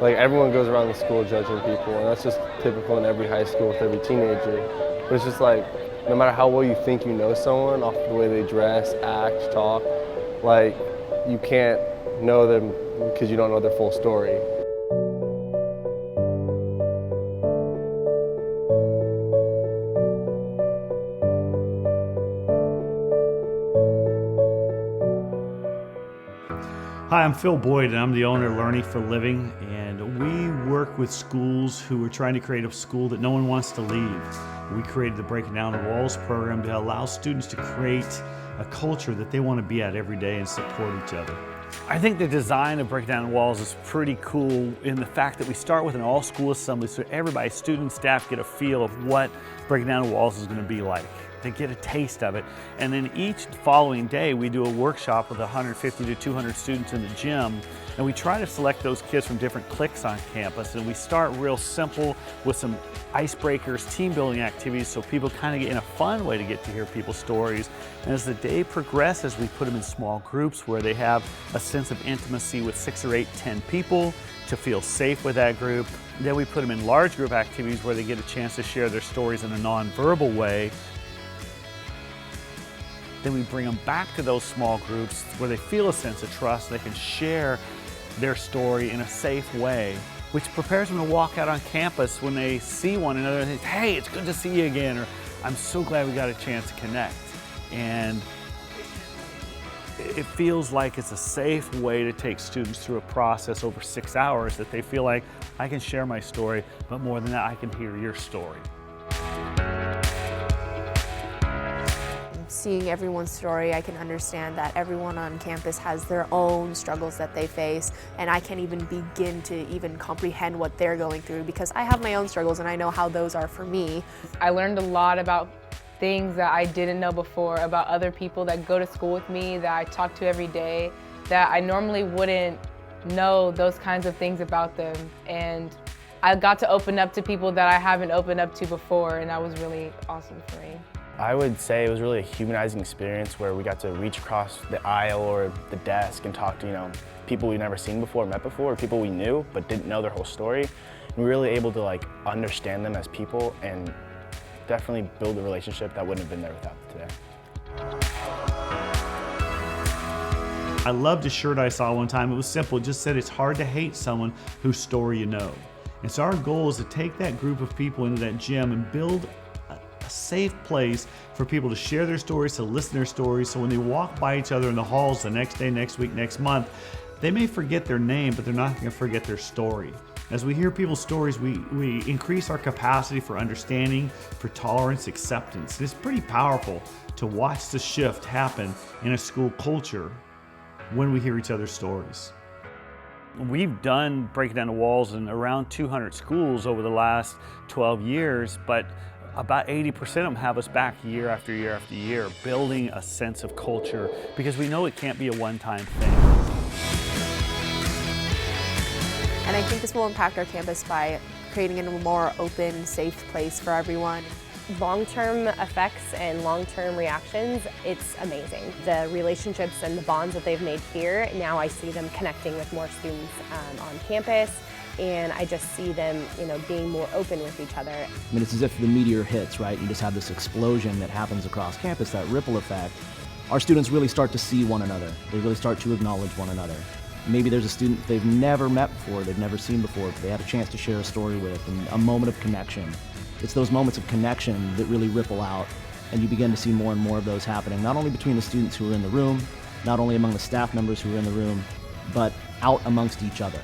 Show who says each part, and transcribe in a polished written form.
Speaker 1: Like everyone goes around the school judging people, and that's just typical in every high school with every teenager. But it's just like, no matter how well you think you know someone off the way they dress, act, talk, like you can't know them because you don't know their full story.
Speaker 2: Hi, I'm Phil Boyd, and I'm the owner of Learning for Living, and we work with schools who are trying to create a school that no one wants to leave. We created the Breaking Down the Walls program to allow students to create a culture that they want to be at every day and support each other. I think the design of Breaking Down the Walls is pretty cool in the fact that we start with an all-school assembly so everybody, students, staff, get a feel of what Breaking Down the Walls is going to be like. They get a taste of it. And then each following day we do a workshop with 150 to 200 students in the gym, and we try to select those kids from different cliques on campus, and we start real simple with some icebreakers, team building activities, so people kind of get in a fun way to get to hear people's stories. And as the day progresses, we put them in small groups where they have a sense of intimacy with 6 or 8, 10 people to feel safe with that group. Then we put them in large group activities where they get a chance to share their stories in a non-verbal way. Then we bring them back to those small groups where they feel a sense of trust. They can share their story in a safe way, which prepares them to walk out on campus when they see one another and say, hey, it's good to see you again, or I'm so glad we got a chance to connect. And it feels like it's a safe way to take students through a process over 6 hours that they feel like, I can share my story, but more than that, I can hear your story.
Speaker 3: Seeing everyone's story, I can understand that everyone on campus has their own struggles that they face, and I can't even begin to even comprehend what they're going through because I have my own struggles and I know how those are for me.
Speaker 4: I learned a lot about things that I didn't know before, about other people that go to school with me, that I talk to every day, that I normally wouldn't know those kinds of things about them. And I got to open up to people that I haven't opened up to before, and that was really awesome for me.
Speaker 5: I would say it was really a humanizing experience where we got to reach across the aisle or the desk and talk to, people we've never seen before, met before, or people we knew but didn't know their whole story. And we were really able to understand them as people and definitely build a relationship that wouldn't have been there without today.
Speaker 2: I loved a shirt I saw one time. It was simple. It just said, it's hard to hate someone whose story you know. And so our goal is to take that group of people into that gym and build a safe place for people to share their stories, to listen to their stories, so when they walk by each other in the halls the next day, next week, next month, they may forget their name, but they're not going to forget their story. As we hear people's stories, we increase our capacity for understanding, for tolerance, acceptance. It's pretty powerful to watch the shift happen in a school culture when we hear each other's stories. We've done Breaking Down the Walls in around 200 schools over the last 12 years, but about 80% of them have us back year after year after year, building a sense of culture, because we know it can't be a one-time thing.
Speaker 3: And I think this will impact our campus by creating a more open, safe place for everyone.
Speaker 6: Long-term effects and long-term reactions, it's amazing. The relationships and the bonds that they've made here, now I see them connecting with more students on campus, and I just see them, being more open with each other.
Speaker 7: I mean, it's as if the meteor hits, right? You just have this explosion that happens across campus, that ripple effect. Our students really start to see one another. They really start to acknowledge one another. Maybe there's a student they've never met before, they've never seen before, but they had a chance to share a story with, and a moment of connection. It's those moments of connection that really ripple out, and you begin to see more and more of those happening, not only between the students who are in the room, not only among the staff members who are in the room, but out amongst each other.